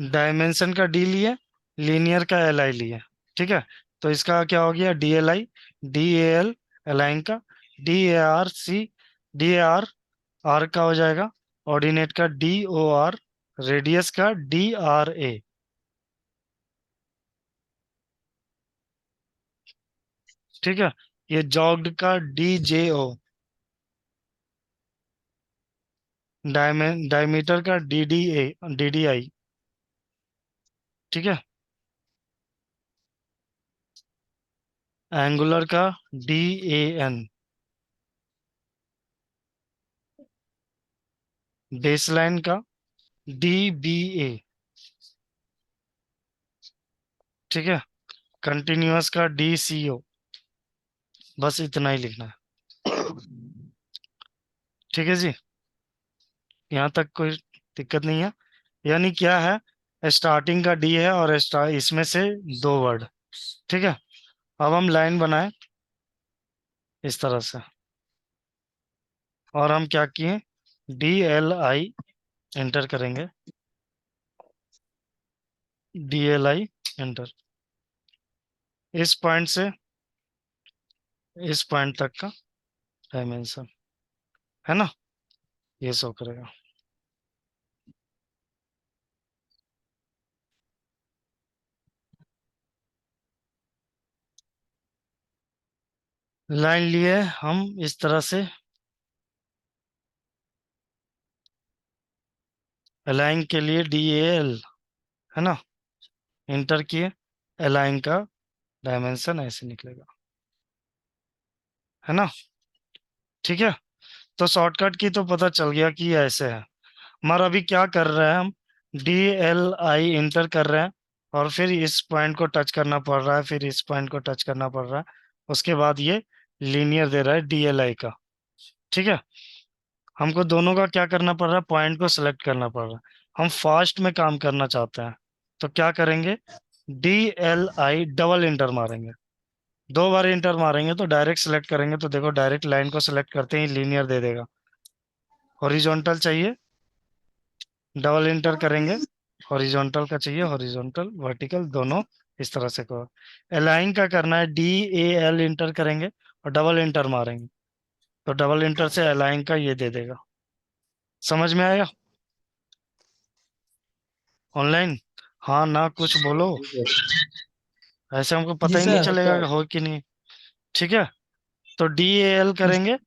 Dimension का D लिए, linear का एल आई लिए। ठीक है, तो इसका क्या हो गया, D L I, D A L, align का D A R C, D A R, R का हो जाएगा, ऑर्डिनेट का डी ओ आर, रेडियस का डी आर ए। ठीक है, ये जॉग्ड का डी जे ओ, डायमीटर का D D A, D D I. ठीक है, एंगुलर का डी ए एन, बेसलाइन का डी बी ए। ठीक है, कंटिन्यूअस का डी सी ओ। बस इतना ही लिखना है। ठीक है जी, यहाँ तक कोई दिक्कत नहीं है। यानी क्या है, स्टार्टिंग का डी है और इसमें से दो वर्ड। ठीक है, अब हम लाइन बनाए इस तरह से, और हम क्या किए, डी एल आई एंटर करेंगे, डी एल आई एंटर, इस पॉइंट से इस पॉइंट तक का डायमेंशन है ना, ये शो करेगा। लाइन लिए हम इस तरह से, अलाइन के लिए डी ए एल, है ना, एंटर किए, अलाइन का डायमेंशन ऐसे निकलेगा, है ना। ठीक है, तो शॉर्टकट की तो पता चल गया कि ये ऐसे है। मगर अभी क्या कर रहे हैं हम, डी एल आई इंटर कर रहे हैं, और फिर इस पॉइंट को टच करना पड़ रहा है, फिर इस पॉइंट को टच करना पड़ रहा है, उसके बाद ये लीनियर दे रहा है डी एल आई का। ठीक है, हमको दोनों का क्या करना पड़ रहा है, पॉइंट को सिलेक्ट करना पड़ रहा है। हम फास्ट में काम करना चाहते हैं, तो क्या करेंगे, D L I double inter मारेंगे। दो बार इंटर मारेंगे तो डायरेक्ट सिलेक्ट करेंगे, तो देखो डायरेक्ट लाइन को सिलेक्ट करते ही लीनियर दे देगा। हॉरिजॉन्टल चाहिए, डबल इंटर करेंगे, हॉरिजॉन्टल का चाहिए, हॉरिजॉन्टल वर्टिकल दोनों इस तरह से करो। अलाइन का करना है, डी ए एल इंटर करेंगे और डबल इंटर मारेंगे, तो डबल इंटर से अलाइन का ये दे देगा। समझ में आया? ऑनलाइन? हाँ ना, कुछ बोलो, जी सर। ऐसे हमको जी पता ही नहीं सर। चलेगा कि हो कि नहीं। ठीक है, तो डी ए एल करेंगे,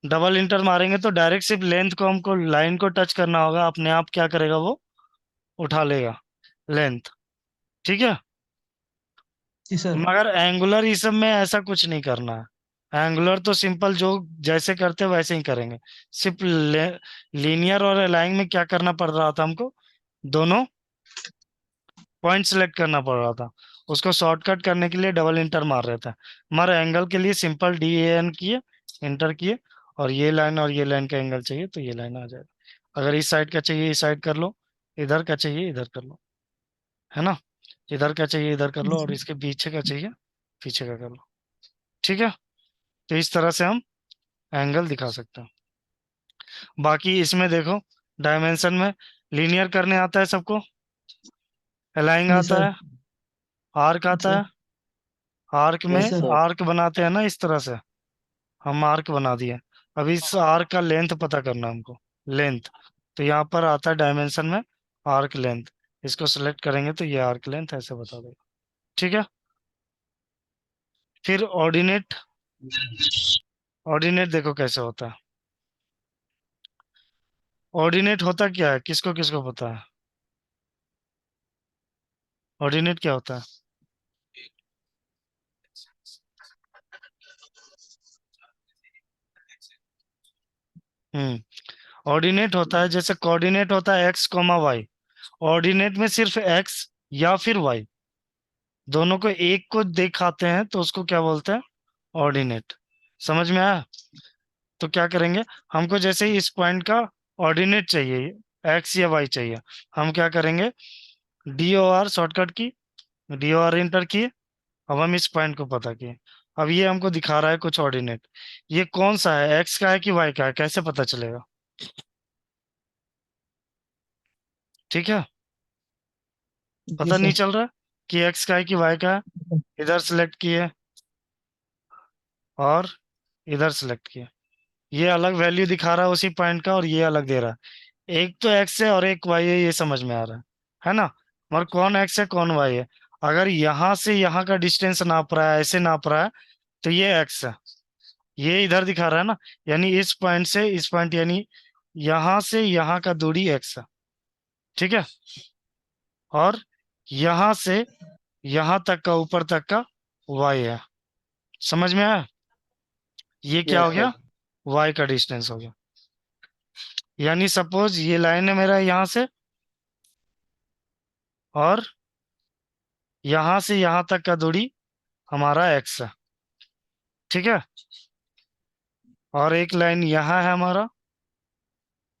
डबल इंटर मारेंगे तो डायरेक्ट सिर्फ लेंथ को हमको लाइन को टच करना होगा, अपने आप क्या करेगा वो, उठा लेगा लेंथ। ठीक है, जी सर। मगर एंगुलर इस सब में ऐसा कुछ नहीं करना है। एंगुलर तो सिंपल जो जैसे करते हैं वैसे ही करेंगे। सिर्फ लीनियर और अलाइन में क्या करना पड़ रहा था हमको, दोनों पॉइंट सेलेक्ट करना पड़ रहा था, उसको शॉर्टकट करने के लिए डबल इंटर मार रहे थे। हमारे एंगल के लिए सिंपल डी ए एन किए, इंटर किए, और ये लाइन का एंगल चाहिए तो ये लाइन आ जाएगा। अगर इस साइड का चाहिए इस साइड कर लो, इधर का चाहिए इधर कर लो, है ना, इधर का चाहिए इधर कर लो, और इसके पीछे का चाहिए पीछे का कर लो। ठीक है, तो इस तरह से हम एंगल दिखा सकते हैं। बाकी इसमें देखो, डायमेंशन में लीनियर करने आता है सबको, अलाइंग जी आता सर। है, आर्क आता सर। है। आर्क में यस सर। आर्क बनाते हैं ना इस तरह से, हम आर्क बना दिए। अब इस आर्क का लेंथ पता करना हमको, लेंथ, तो यहाँ पर आता है डायमेंशन में आर्क लेंथ, इसको सेलेक्ट करेंगे तो ये आर्क लेंथ ऐसे बता देगा। ठीक है, फिर ऑर्डिनेट, ऑर्डिनेट देखो कैसे होता है। ऑर्डिनेट होता क्या है, किसको किसको पता है, ऑर्डिनेट क्या होता है? ऑर्डिनेट होता है, जैसे कोऑर्डिनेट होता है एक्स कॉमा वाई, ऑर्डिनेट में सिर्फ एक्स या फिर वाई, दोनों को एक को दिखाते हैं तो उसको क्या बोलते हैं, ऑर्डिनेट। समझ में आया? तो क्या करेंगे, हमको जैसे ही इस पॉइंट का ऑर्डिनेट चाहिए, एक्स या वाई चाहिए, हम क्या करेंगे, डी ओ आर शॉर्टकट की, डी ओ आर इंटर किए, अब हम इस पॉइंट को पता किए। अब ये हमको दिखा रहा है कुछ ऑर्डिनेट, ये कौन सा है, एक्स का है कि वाई का है, कैसे पता चलेगा? ठीक है, पता नहीं सर। चल रहा कि एक्स का है कि वाई का है। इधर सिलेक्ट किए और इधर सिलेक्ट किए, ये अलग वैल्यू दिखा रहा है उसी पॉइंट का और ये अलग दे रहा है। एक तो एक्स है और एक वाई है, ये समझ में आ रहा है ना। मगर कौन एक्स है कौन वाई है? अगर यहाँ से यहाँ का डिस्टेंस नाप रहा है, ऐसे नाप रहा है, तो ये एक्स है। ये इधर दिखा रहा है ना, यानी इस पॉइंट से इस पॉइंट, यानी यहाँ से यहाँ का दूरी एक्स है। ठीक है। और यहाँ से यहाँ तक का, ऊपर तक का वाई है। समझ में आया? ये क्या यस हो गया? सर। वाई का डिस्टेंस हो गया। यानी सपोज ये लाइन है मेरा यहाँ से, और यहाँ से यहाँ तक का दूरी हमारा एक्स है। ठीक है। और एक लाइन यहाँ है हमारा।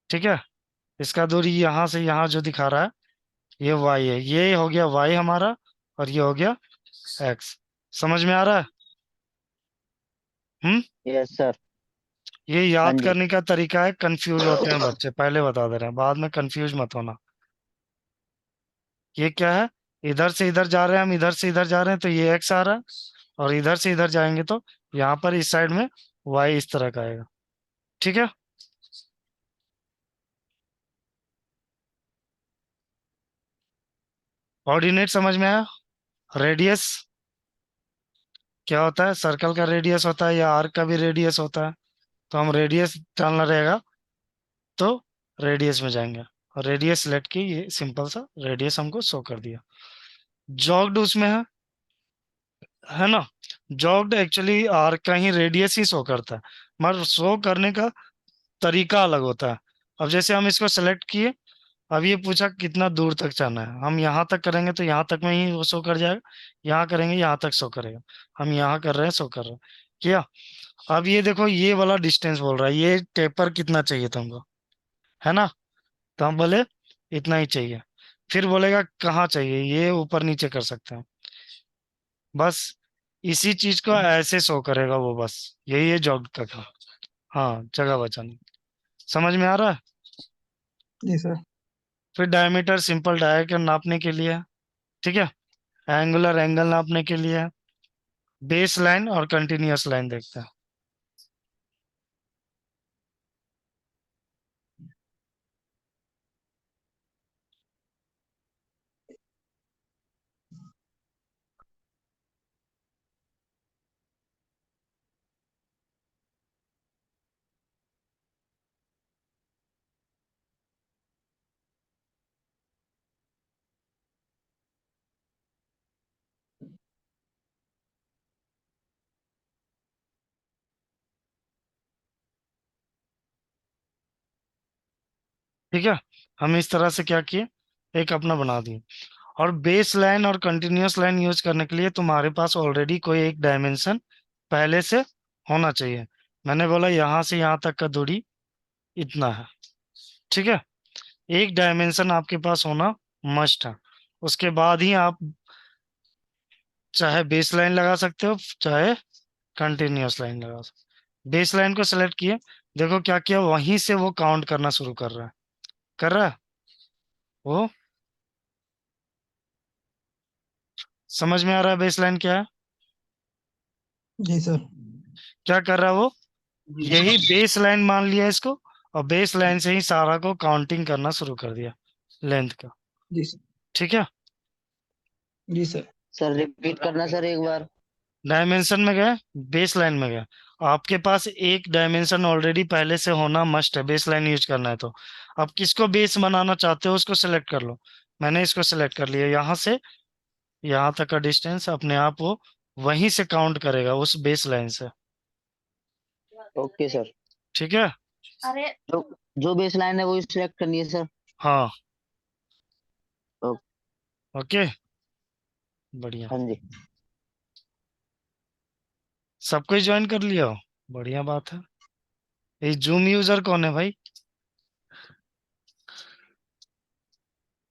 ठीक है। इसका दूरी यहाँ से यहाँ जो दिखा रहा है, ये वाई है। ये हो गया वाई हमारा, और ये हो गया एक्स। समझ में आ रहा है? हम्म। Yes sir. ये हाँ याद जी। करने का तरीका है, कंफ्यूज होते हैं बच्चे, पहले बता दे रहे हैं, बाद में कंफ्यूज मत होना। ये क्या है? इधर से इधर जा रहे हैं हम, इधर से इधर जा रहे हैं, तो ये एक्स आ रहा है। और इधर से इधर जाएंगे तो यहाँ पर इस साइड में वाई इस तरह का आएगा। ठीक है। ऑर्डिनेट समझ में आया? रेडियस क्या होता है? सर्कल का रेडियस होता है या आर्क का भी रेडियस होता है? तो हम रेडियस डालना रहेगा, तो रेडियस में जाएंगे और रेडियस सिलेक्ट की, ये सिंपल सा रेडियस हमको शो कर दिया। जॉग्ड उसमें है ना। जॉग्ड एक्चुअली आर्क का ही रेडियस ही शो करता है, मगर शो करने का तरीका अलग होता है। अब जैसे हम इसको सेलेक्ट किए, अब ये पूछा कितना दूर तक जाना है, हम यहाँ तक करेंगे तो यहाँ तक में ही वो शो कर जाएगा, यहाँ करेंगे यहाँ तक शो करेगा। हम यहाँ कर रहे हैं, शो कर रहे हैं। क्या? अब ये देखो, ये वाला डिस्टेंस बोल रहा है, ये टेपर कितना चाहिए तुमको, है ना। तो हम बोले इतना ही चाहिए। फिर बोलेगा कहाँ चाहिए, ये ऊपर नीचे कर सकते हैं। बस इसी चीज को ऐसे शो करेगा वो, बस यही है जॉग का काम। हाँ, जगह बचानी। समझ में आ रहा है? जी सर। फिर डायमीटर सिंपल डायमीटर नापने के लिए है। ठीक है। एंगुलर एंगल नापने के लिए है। बेस लाइन और कंटिन्यूअस लाइन देखते हैं। ठीक है। हम इस तरह से क्या किए, एक अपना बना दिए। और बेस लाइन और कंटिन्यूअस लाइन यूज करने के लिए तुम्हारे पास ऑलरेडी कोई एक डायमेंशन पहले से होना चाहिए। मैंने बोला यहाँ से यहाँ तक का दूरी इतना है। ठीक है। एक डायमेंशन आपके पास होना मस्ट है। उसके बाद ही आप चाहे बेस लाइन लगा सकते हो, चाहे कंटिन्यूअस लाइन लगा सकते हो। बेस लाइन को सेलेक्ट किए, देखो क्या किया, वहीं से वो काउंट करना शुरू कर रहा है। कर रहा है वो। समझ में आ रहा है बेस लाइन क्या है? जी सर। क्या कर रहा है वो? जी यही बेस लाइन मान लिया इसको, और बेस लाइन से ही सारा को काउंटिंग करना शुरू कर दिया, लेंथ का। जी सर। ठीक है। जी सर। सर, रिपीट करना सर एक बार। डायमेंशन में गए, बेस लाइन में गए। आपके पास एक डायमेंशन ऑलरेडी पहले से होना मस्ट है, बेस लाइन यूज करना है तो। अब किसको बेस बनाना चाहते हो उसको सिलेक्ट कर लो। मैंने इसको सिलेक्ट कर लिया, यहाँ से यहाँ तक का डिस्टेंस अपने आप वो वहीं से काउंट करेगा, उस बेस लाइन से। Okay sir. ठीक है। जो जो बेस लाइन है वो सिलेक्ट करनी है सर। हाँ। ओ, ओके। बढ़िया। हाँ जी। सबको ज्वाइन कर लिया हो, बढ़िया बात है। ये जूम यूजर कौन है भाई?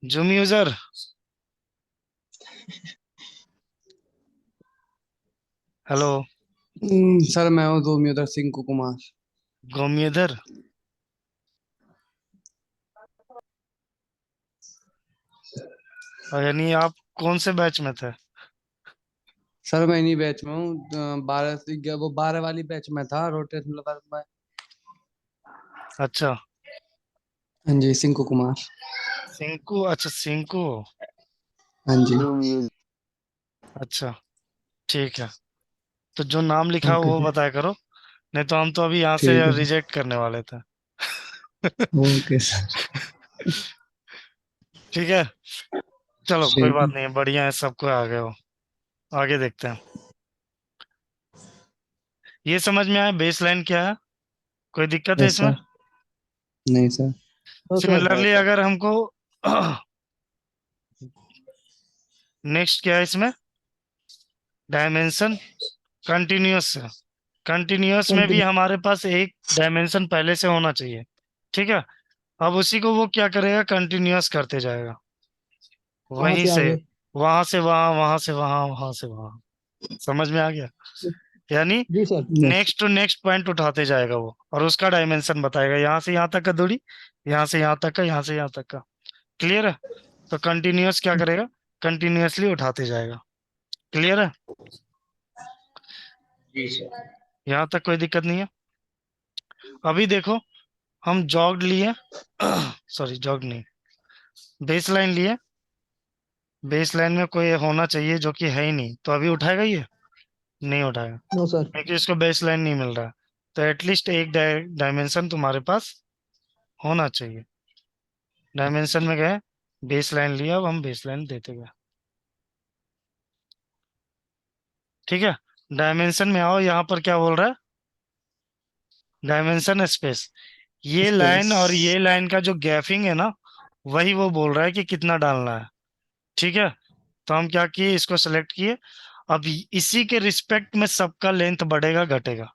Zoom user. हेलो। सर मैं हूँ धूमियोधर सिंह कुमार। गोमियदर। और यानी आप कौन से बैच में थे? सर मैं इन्हीं बैच में हूँ, 12 से वो 12 वाली बैच में था, रोटेशनल वर्क में। अच्छा, हाँ जी, सिंकू कुमार। सिंकू, अच्छा सिंकू। हाँ जी। Zoom use. अच्छा, ठीक है। तो जो नाम लिखा हो ओके वो सर। बताया करो, नहीं तो हम तो अभी यहाँ से ठीक है सर। रिजेक्ट करने वाले थे। Okay sir. ठीक है, चलो कोई ठीक बात है। नहीं, बढ़िया है, सबको आ गए हो। आगे देखते हैं। ये समझ में आया बेस लाइन क्या है? कोई दिक्कत है यस इसमें? सर। नहीं सर। No sir. सिमिलरली अगर हमको नेक्स्ट क्या है इसमें? डायमेंशन कंटिन्यूअस है। कंटिन्यूअस में भी कंटिन्यू। हमारे पास एक डायमेंशन पहले से होना चाहिए। ठीक है, अब उसी को वो क्या करेगा, कंटिन्यूअस करते जाएगा, वहां वहीं से से आगे। वहां से वहां, वहां से वहां, वहां से वहां। समझ में आ गया? यानी जी sir. Yes. Next to next point उठाते जाएगा वो, और उसका डायमेंशन बताएगा, यहाँ से यहाँ तक का दूरी, यहाँ से यहाँ तक का, यहाँ से यहाँ तक का। क्लियर है? तो कंटिन्यूअस क्या करेगा, कंटिन्यूअसली उठाते जाएगा। क्लियर है? जी सर। यहाँ तक कोई दिक्कत नहीं है? अभी देखो, हम जॉग लिए, सॉरी जॉग नहीं, बेस लाइन लिए। बेस लाइन में कोई होना चाहिए जो कि है ही नहीं, तो अभी उठाएगा ये? नहीं उठाएगा, नो सर। क्योंकि इसको बेस लाइन नहीं मिल रहा है। तो एटलीस्ट एक डायमेंशन तुम्हारे पास होना चाहिए। डायमेंशन में गए, बेस लाइन लिया, अब हम बेस लाइन देते गए। ठीक है, डायमेंशन में आओ, यहाँ पर क्या बोल रहा है, डायमेंशन स्पेस। ये स्पेस। लाइन और ये लाइन का जो गैपिंग है ना, वही वो बोल रहा है कि कितना डालना है। ठीक है, तो हम क्या किए, इसको सेलेक्ट किए। अब इसी के रिस्पेक्ट में सबका लेंथ बढ़ेगा घटेगा।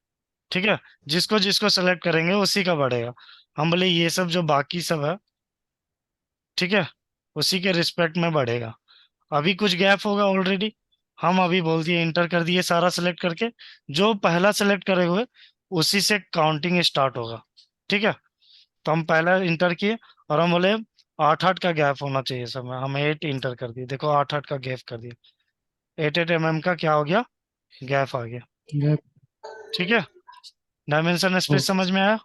ठीक है, जिसको जिसको सेलेक्ट करेंगे उसी का बढ़ेगा। हम बोले ये सब जो बाकी सब है, ठीक है, उसी के रिस्पेक्ट में बढ़ेगा। अभी कुछ गैप होगा ऑलरेडी, हम अभी बोल दिए, इंटर कर दिए सारा सेलेक्ट करके। जो पहला सेलेक्ट करे हुए उसी से काउंटिंग स्टार्ट होगा। ठीक है, तो हम पहला इंटर किए, और हम बोले 8-8 का गैप होना चाहिए समय, हम 8 इंटर कर दिए, देखो 8-8 का गैप कर दिया, 8-8 mm का क्या हो गया, गैप आ गया। ठीक है, डायमेंशन स्पेस समझ में आया?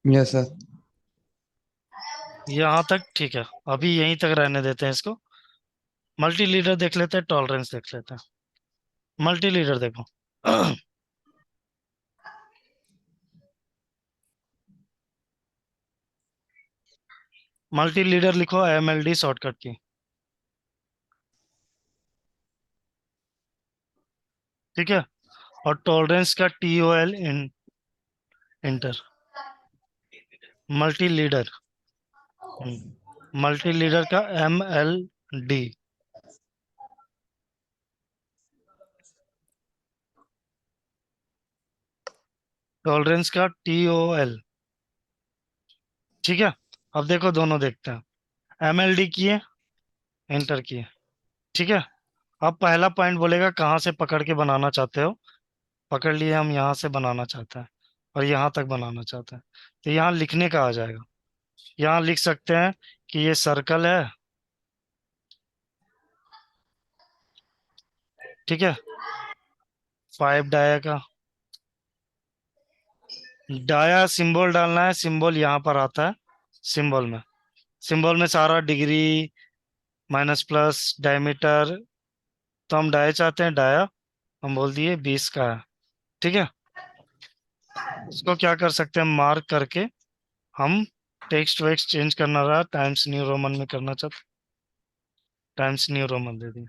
Yes sir. यहाँ तक ठीक है, अभी यहीं तक रहने देते हैं इसको। मल्टी लीडर देख लेते हैं, टॉलरेंस देख लेते हैं। मल्टी लीडर देखो, मल्टी लीडर लिखो, MLD शॉर्टकट की। ठीक है, और टॉलरेंस का TOL inter. Multi leader, multi leader का MLD। टॉलरेंस का TOL। ठीक है, अब देखो दोनों देखते हैं। MLD किए, एंटर किए। ठीक है, अब पहला पॉइंट बोलेगा कहाँ से पकड़ के बनाना चाहते हो। पकड़ लिए, हम यहाँ से बनाना चाहते हैं और यहाँ तक बनाना चाहते हैं, तो यहाँ लिखने का आ जाएगा। यहाँ लिख सकते हैं कि ये सर्कल है। ठीक है, 5 डाया का, डाया सिंबल डालना है, सिंबल यहाँ पर आता है। सिंबल में, सिंबल में सारा डिग्री, माइनस प्लस, डायमीटर। तो हम डाया चाहते हैं, डाया हम बोल दिए 20 का है। ठीक है, इसको क्या कर सकते हैं, मार्क करके हम टेक्स्ट वेक्स्ट चेंज करना रहा, टाइम्स न्यू रोमन में करना चाहते, टाइम्स न्यू रोमन दे दिए।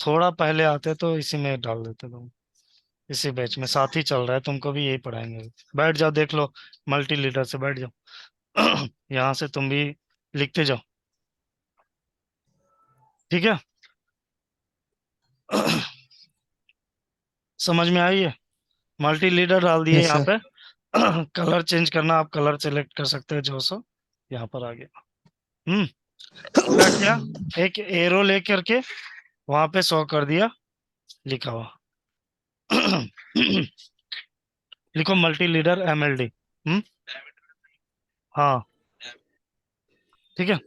थोड़ा पहले आते तो इसी में डाल देते तुम, इसी बैच में साथ ही चल रहा है, तुमको भी यही पढ़ाएंगे। बैठ जाओ, देख लो, मल्टी लीडर से बैठ जाओ। यहाँ से तुम भी लिखते जाओ। ठीक है, समझ में आई है? मल्टी लीडर डाल दिए यस यहाँ सर। पे। कलर चेंज करना, आप कलर सेलेक्ट कर सकते हैं जो सो, यहाँ पर आ गया। हम्म, क्या किया, एक एरो लेकर के वहां पे शो कर दिया, लिखा हुआ। लिखो मल्टी लीडर MLD। हम्म, हाँ, ठीक है।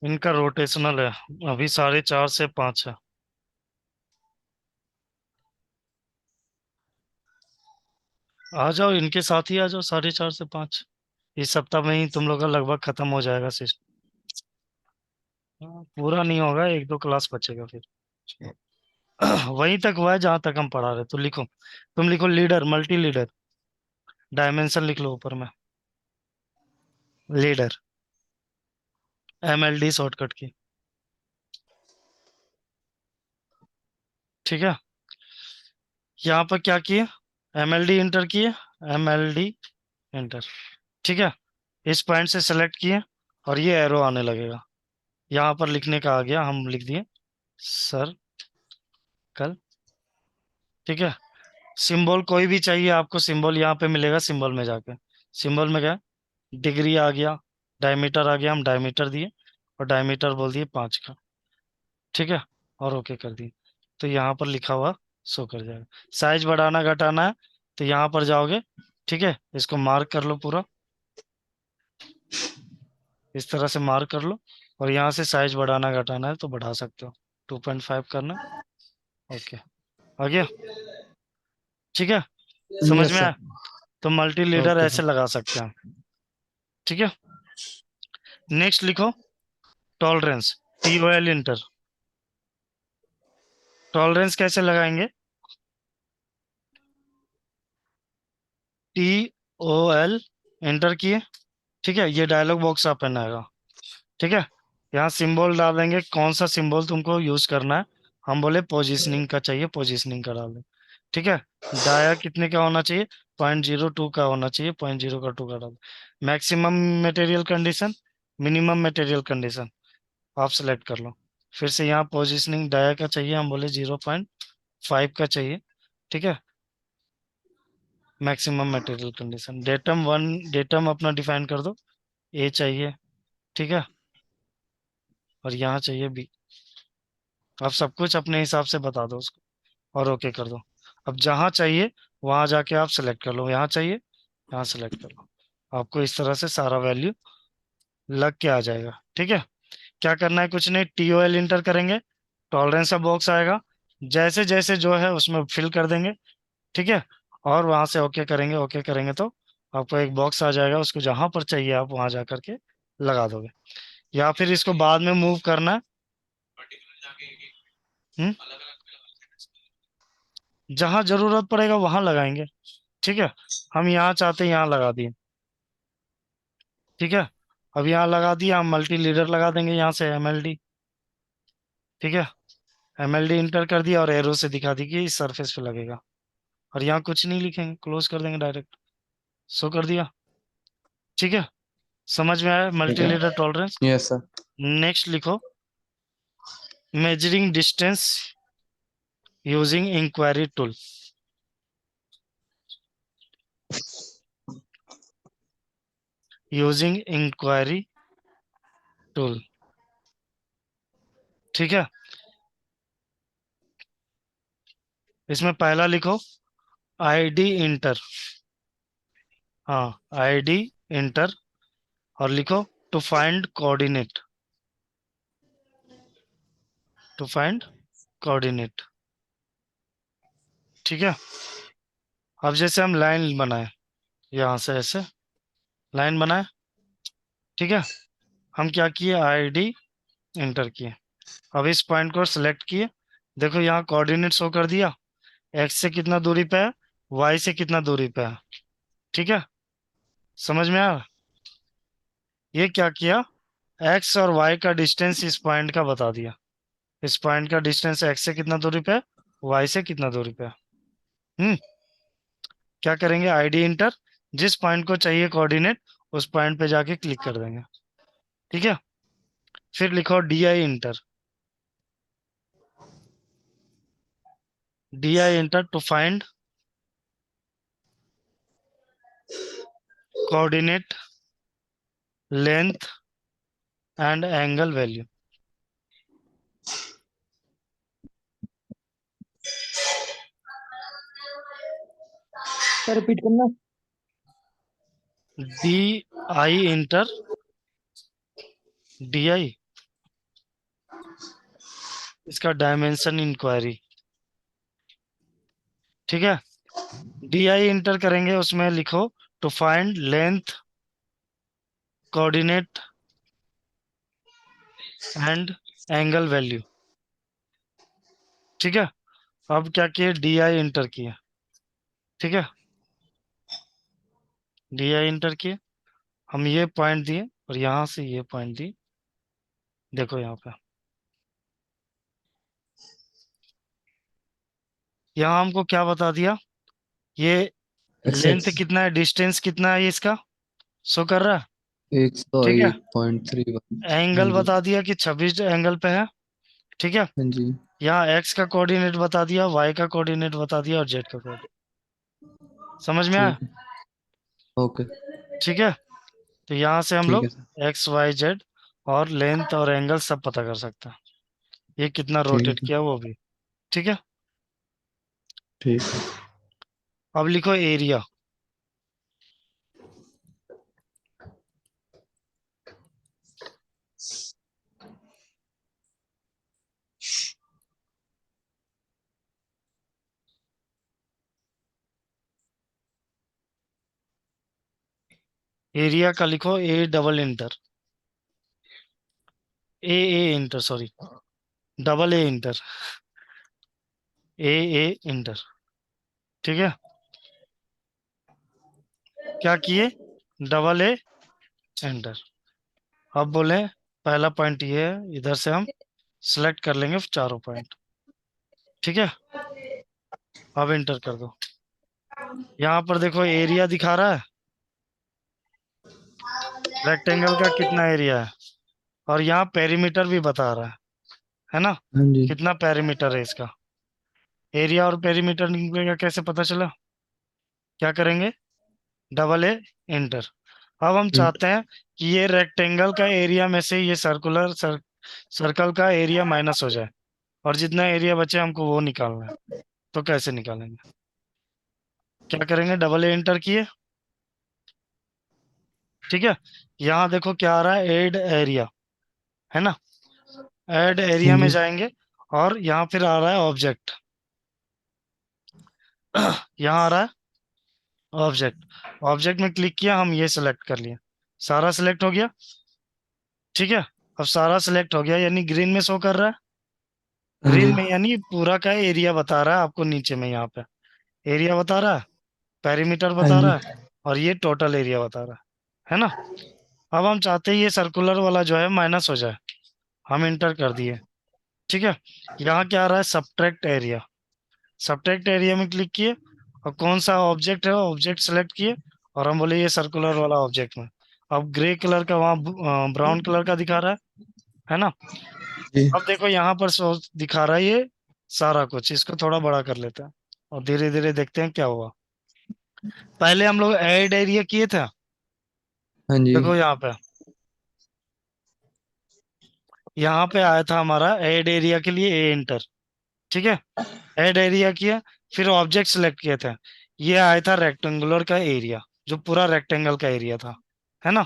इनका रोटेशनल है, अभी 4:30 से 5 है। आ जाओ इनके साथ ही आ जाओ, 4:30 से 5। इस सप्ताह में ही तुम लोग का लगभग खत्म हो जाएगा सिस्टम। पूरा नहीं होगा, 1-2 क्लास बचेगा फिर। वहीं तक हुआ है जहां तक हम पढ़ा रहे। तो लिखो, तुम लिखो लीडर, मल्टी लीडर, डायमेंशन लिख लो ऊपर में, लीडर, MLD शॉर्टकट की। ठीक है, यहाँ पर क्या किए, MLD इंटर किए, MLD इंटर। ठीक है, इस पॉइंट से सेलेक्ट किए और ये एरो आने लगेगा, यहाँ पर लिखने का आ गया, हम लिख दिए सर्कल। ठीक है, सिंबल कोई भी चाहिए आपको, सिंबल यहाँ पे मिलेगा, सिंबल में जाके सिंबल में क्या, डिग्री आ गया, डायमीटर आ गया, हम डायमीटर दिए और डायमीटर बोल दिए 5 का। ठीक है, और ओके कर दिए, तो यहाँ पर लिखा हुआ शो कर जाएगा। साइज बढ़ाना घटाना है तो यहाँ पर जाओगे। ठीक है, इसको मार्क कर लो पूरा, इस तरह से मार्क कर लो, और यहाँ से साइज बढ़ाना घटाना है तो बढ़ा सकते हो, 2.5 करना। ओके, आ गया। ठीक है, समझ यस में आया। सर। तो मल्टी लीडर ओके ऐसे सर। लगा सकते हैं। ठीक है, नेक्स्ट लिखो टॉलरेंस, TOL इंटर। टॉलरेंस कैसे लगाएंगे, TOL एंटर किए। ठीक है, ये डायलॉग बॉक्स ओपन आएगा। ठीक है, यहाँ सिंबल डाल देंगे, कौन सा सिंबल तुमको यूज करना है। हम बोले पोजीशनिंग का चाहिए, पोजीशनिंग का डाल दो। ठीक है, डाया कितने का होना चाहिए, 0.02 का होना चाहिए, 0.02 का डाल। Maximum material condition, minimum material condition आप सेलेक्ट कर लो। फिर से यहाँ पोजीशनिंग डाया का चाहिए, हम बोले 0.5 का चाहिए। ठीक है, maximum material condition, datum 1, datum अपना डिफाइन कर दो, A चाहिए। ठीक है, और यहाँ चाहिए B। आप सब कुछ अपने हिसाब से बता दो उसको और ओके कर दो। अब जहाँ चाहिए वहां जाके आप सेलेक्ट कर लो, यहाँ चाहिए यहाँ सेलेक्ट कर लो, आपको इस तरह से सारा वैल्यू लग के आ जाएगा। ठीक है, क्या करना है, कुछ नहीं, TOL इंटर करेंगे, टॉलरेंस का बॉक्स आएगा, जैसे जैसे जो है उसमें फिल कर देंगे। ठीक है, और वहां से ओके करेंगे, ओके करेंगे तो आपको एक बॉक्स आ जाएगा, उसको जहां पर चाहिए आप वहां जा करके लगा दोगे, या फिर इसको बाद में मूव करना है। हम्म, जहां जरूरत पड़ेगा वहां लगाएंगे। ठीक है, हम यहाँ चाहते हैं यहाँ लगा दिए। ठीक है, अब यहाँ लगा दिया, हम मल्टी लीडर लगा देंगे यहाँ से MLD। ठीक है, MLD इंटर कर दिया और एरो से दिखा दी कि इस सरफेस पे लगेगा, और यहाँ कुछ नहीं लिखेंगे, क्लोज कर देंगे डायरेक्ट, शो कर दिया। ठीक है, समझ में आया ठीक मल्टी है। Leader tolerance. Yes sir. Next लिखो measuring distance using inquiry tool. Using inquiry tool. ठीक है, इसमें पहला लिखो ID इंटर। हाँ, ID इंटर, और लिखो to find coordinate, to find coordinate. ठीक है, अब जैसे हम लाइन बनाए, यहाँ से ऐसे लाइन बनाए। ठीक है, हम क्या किए, ID इंटर किए, अब इस पॉइंट को सिलेक्ट किए, देखो यहाँ कोऑर्डिनेट शो कर दिया, X से कितना दूरी पे है, Y से कितना दूरी पे है। ठीक है, समझ में आया। ये क्या किया, X और Y का डिस्टेंस इस पॉइंट का बता दिया, इस पॉइंट का डिस्टेंस X से कितना दूरी पे है, Y से कितना दूरी पे है। हम्म, क्या करेंगे, ID इंटर, जिस पॉइंट को चाहिए कोऑर्डिनेट उस पॉइंट पे जाके क्लिक कर देंगे। ठीक है, फिर लिखो DI enter, DI enter to find coordinate length and angle value. Sir repeat करना। DI इंटर, DI इसका डायमेंशन इंक्वायरी। ठीक है, डी आई इंटर करेंगे, उसमें लिखो to find length, coordinate and angle value. ठीक है, अब क्या किए, डी आई इंटर किए। ठीक है, डी आई इंटर किए, हम ये पॉइंट दिए और यहां से ये पॉइंट दिए। देखो यहाँ पे, यहाँ हमको क्या बता दिया, ये एक्स लेंथ एक्स कितना है, डिस्टेंस कितना है, ये इसका शो कर रहा है। एक सौ ठीक है, एक पॉइंट थ्री वन हाँ एंगल जी। बता दिया कि 26 एंगल पे है। ठीक है, हाँ जी। यहाँ एक्स का कोऑर्डिनेट बता दिया, वाई का कोऑर्डिनेट बता दिया और जेड का कोऑर्डिनेट। समझ में आया? ठीक है। ओके। ठीक है, तो यहाँ से हम ठीक है लोग सर। एक्स वाई जेड और लेंथ और एंगल सब पता कर सकते हैं, ये कितना रोटेट ठीक है। किया वो भी। ठीक है, ठीक है। अब लिखो एरिया। एरिया का लिखो A double inter, A inter, sorry, double A inter, A inter. ठीक है, क्या किए, डबल ए एंटर। अब बोले पहला पॉइंट ये है, इधर से हम सिलेक्ट कर लेंगे चारों पॉइंट। ठीक है, अब एंटर कर दो। यहाँ पर देखो एरिया दिखा रहा है, रेक्टेंगल का कितना एरिया है, और यहाँ पेरीमीटर भी बता रहा है ना, हाँ जी। कितना पेरीमीटर है इसका। एरिया और पेरीमीटर निकलेगा कैसे पता चला, क्या करेंगे, डबल ए इंटर। अब हम ठीक। चाहते हैं कि ये रेक्टेंगल का एरिया में से ये सर्कल का एरिया माइनस हो जाए, और जितना एरिया बचे हमको वो निकालना है। तो कैसे निकालेंगे, क्या करेंगे, डबल ए इंटर किए। ठीक है, यहाँ देखो क्या आ रहा है, एड एरिया, है ना, ऐड हाँ एरिया में जी। जाएंगे और यहाँ फिर आ रहा है ऑब्जेक्ट। यहाँ आ रहा है ऑब्जेक्ट, ऑब्जेक्ट में क्लिक किया, हम ये सिलेक्ट कर लिए, सारा सिलेक्ट हो गया। ठीक है, अब सारा सिलेक्ट हो गया यानी ग्रीन में शो कर रहा है, हाँ ग्रीन जी। में यानी पूरा का एरिया बता रहा है आपको, नीचे में यहाँ पे एरिया बता रहा है, पेरीमीटर हाँ बता जी। रहा है, और ये टोटल एरिया बता रहा है ना। अब हम चाहते हैं ये सर्कुलर वाला जो है माइनस हो जाए, हम इंटर कर दिए। ठीक है, यहाँ क्या आ रहा है, सब्ट्रैक्ट एरिया, सब्ट्रैक्ट एरिया में क्लिक किए, और कौन सा ऑब्जेक्ट है ऑब्जेक्ट सेलेक्ट किए, और हम बोले ये सर्कुलर वाला ऑब्जेक्ट में। अब ग्रे कलर का वहाँ ब्राउन कलर का दिखा रहा है ना। जी। अब देखो यहाँ पर दिखा रहा है ये सारा कुछ, इसको थोड़ा बड़ा कर लेते हैं और धीरे धीरे देखते हैं क्या हुआ। पहले हम लोग ऐड एरिया किए थे, हाँ जी। देखो यहाँ पे आया था हमारा ऐड एरिया के लिए ए इंटर। ठीक है, ऐड एरिया किया, फिर ऑब्जेक्ट सेलेक्ट किए थे, ये आया था रेक्टेंगुलर का एरिया, जो पूरा रेक्टेंगल का एरिया था, है ना,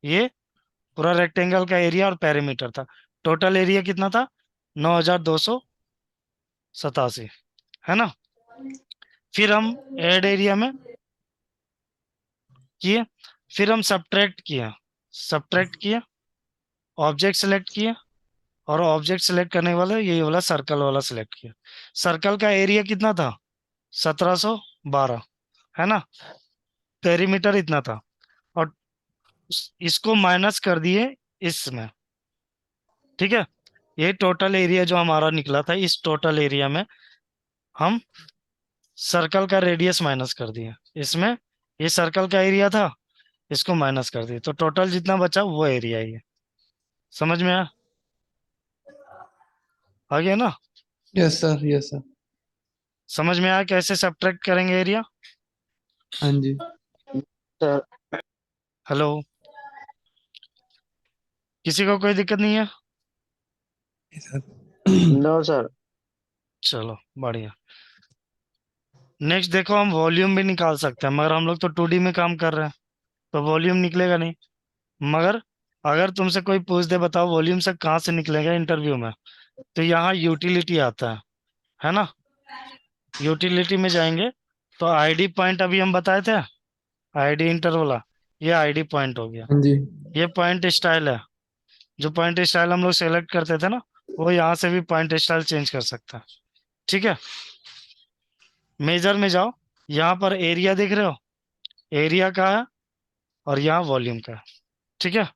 ये पूरा रेक्टेंगल का एरिया और पेरीमीटर था। टोटल एरिया कितना था, 9287, है ना। फिर हम ऐड एरिया में किए, फिर हम सब्ट्रैक्ट किया, ऑब्जेक्ट सेलेक्ट किया, और ऑब्जेक्ट सेलेक्ट करने वाला ये वाला सर्कल वाला सेलेक्ट किया। सर्कल का एरिया कितना था, 1712, है ना, पेरीमीटर इतना था, और इसको माइनस कर दिए इसमें। ठीक है, ये टोटल एरिया जो हमारा निकला था, इस टोटल एरिया में हम सर्कल का रेडियस माइनस कर दिया इसमें, ये सर्कल का एरिया था, इसको माइनस कर दिया, तो टोटल जितना बचा वो एरिया ही है। समझ में आया, आ गया ना। Yes sir, yes sir. समझ में आया कैसे सब्ट्रैक्ट करेंगे एरिया। हाँ जी। सर। हेलो, किसी को कोई दिक्कत नहीं है, सर। No sir. चलो बढ़िया। नेक्स्ट देखो, हम वॉल्यूम भी निकाल सकते हैं, मगर हम लोग तो 2D में काम कर रहे हैं, तो वॉल्यूम निकलेगा नहीं। मगर अगर तुमसे कोई पूछ दे, बताओ वॉल्यूम से कहाँ से निकलेगा इंटरव्यू में, तो यहाँ यूटिलिटी आता है ना। यूटिलिटी में जाएंगे तो आईडी पॉइंट अभी हम बताए थे, आईडी इंटर वाला, ये आईडी पॉइंट हो गया। हाँ जी। ये पॉइंट स्टाइल है, जो पॉइंट स्टाइल हम लोग सेलेक्ट करते थे ना, वो यहाँ से भी पॉइंट स्टाइल चेंज कर सकता है। ठीक है, मेजर में जाओ, यहाँ पर एरिया देख रहे हो, एरिया का है, और यहाँ वॉल्यूम का है। ठीक है,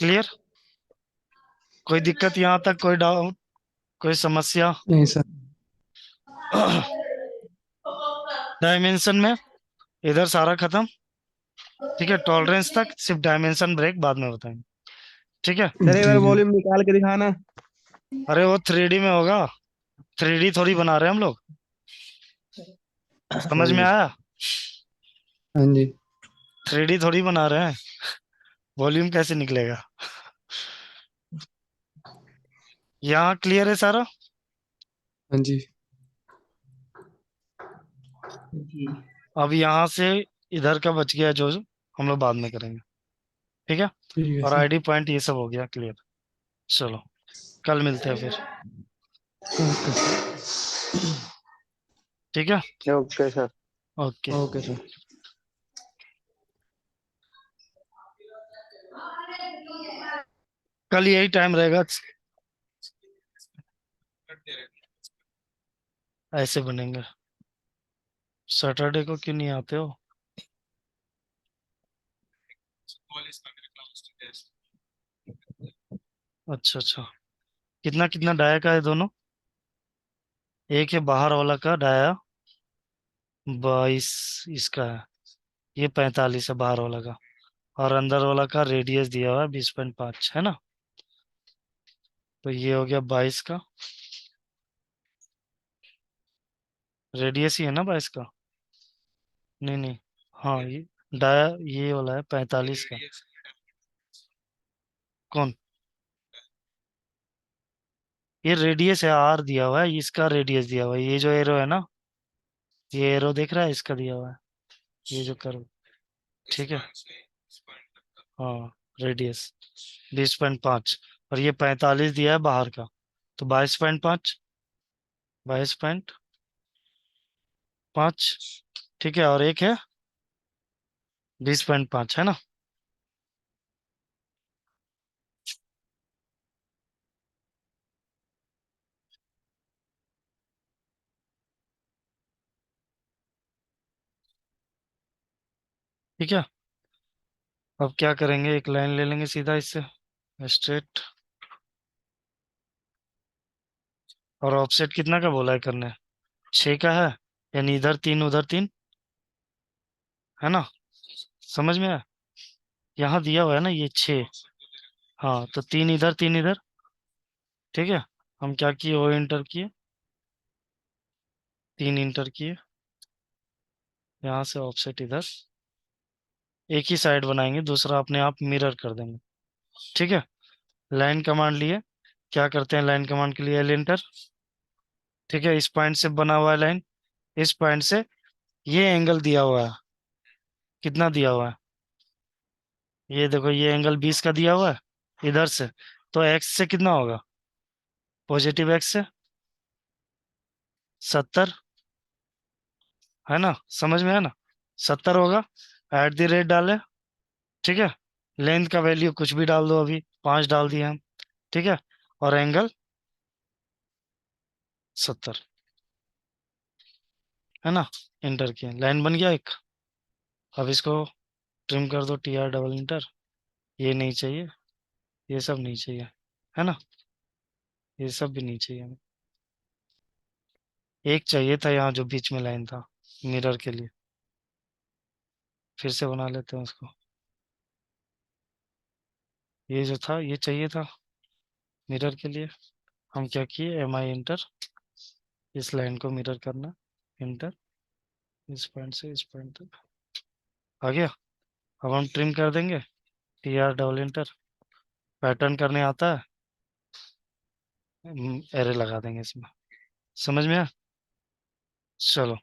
क्लियर? कोई दिक्कत यहाँ तक, कोई डाउट, कोई समस्या? नहीं सर। डायमेंशन में इधर सारा खत्म। ठीक है, टॉलरेंस तक सिर्फ डायमेंशन ब्रेक बाद में बताएंगे। ठीक है, सर एक जी बार जी। वॉल्यूम निकाल के दिखाना। अरे वो 3D में होगा, 3D थोड़ी बना रहे हैं हम लोग, अच्छा समझ में जी। आया? हाँ जी। 3D थोड़ी बना रहे हैं, वॉल्यूम कैसे निकलेगा? यहाँ क्लियर है सारा? हाँ जी। अब यहाँ से इधर का बच गया जो हम लोग बाद में करेंगे। ठीक है, ठीक है और सर। आईडी पॉइंट ये सब हो गया क्लियर। चलो, कल मिलते हैं फिर। Okay sir. ठीक है, okay sir. Okay. Okay sir. कल यही टाइम रहेगा, ऐसे बनेंगे। सैटरडे को क्यों नहीं आते हो? अच्छा अच्छा, कितना कितना डाया का है दोनों? एक है बाहर वाला का डाया 22 इसका है, ये 45 है बाहर वाला का, और अंदर वाला का रेडियस दिया हुआ है 20.5, है ना। तो ये हो गया 22 का, रेडियस ही है ना 22 का? नहीं नहीं, हाँ ये डाया ये वाला है 45 का। कौन? ये रेडियस है, आर दिया हुआ है, इसका रेडियस दिया हुआ है, ये जो एरो है ना, ये एरो देख रहा है, इसका दिया हुआ है, ये जो कर्व। ठीक है, हाँ, रेडियस 20.5, और ये 45 दिया है बाहर का, तो 22.5, 22.5। ठीक है, और एक है 20.5, है ना। ठीक है, अब क्या करेंगे, एक लाइन ले लेंगे सीधा इससे स्ट्रेट, और ऑफसेट कितना का बोला है करने? 6 का है, यानी इधर 3 उधर 3, है ना, समझ में आया? यहाँ दिया हुआ है ना ये 6, हाँ, तो 3 इधर 3 इधर। ठीक है, हम क्या किए, वो इंटर किए, 3 इंटर किए, यहाँ से ऑफसेट इधर, एक ही साइड बनाएंगे, दूसरा अपने आप मिरर कर देंगे। ठीक है, लाइन कमांड लिए, क्या करते हैं लाइन कमांड के लिए, एल इंटर। ठीक है, इस पॉइंट से बना हुआ है लाइन, इस पॉइंट से ये एंगल दिया हुआ है, कितना दिया हुआ है, ये देखो, ये एंगल 20 का दिया हुआ है इधर से, तो एक्स से कितना होगा, पॉजिटिव एक्स से 70, है ना, समझ में है ना, 70 होगा, एट द रेट डाले। ठीक है, लेंथ का वैल्यू कुछ भी डाल दो, अभी 5 डाल दिए हम। ठीक है, और एंगल 70, है ना, इंटर किया, लाइन बन गया एक। अब इसको ट्रिम कर दो, टी आर डबल इंटर, ये नहीं चाहिए, ये सब नहीं चाहिए, है ना, ये सब भी नहीं चाहिए हमें। एक चाहिए था यहाँ जो बीच में लाइन था, मिरर के लिए, फिर से बना लेते हैं उसको, ये जो था ये चाहिए था मिरर के लिए। हम क्या किए, एम आई इंटर, इस लाइन को मिरर करना, इंटर, इस पॉइंट से इस पॉइंट तक आ गया। अब हम ट्रिम कर देंगे, T R double inter, pattern करने आता है, एरे लगा देंगे इसमें, समझ में आया? चलो,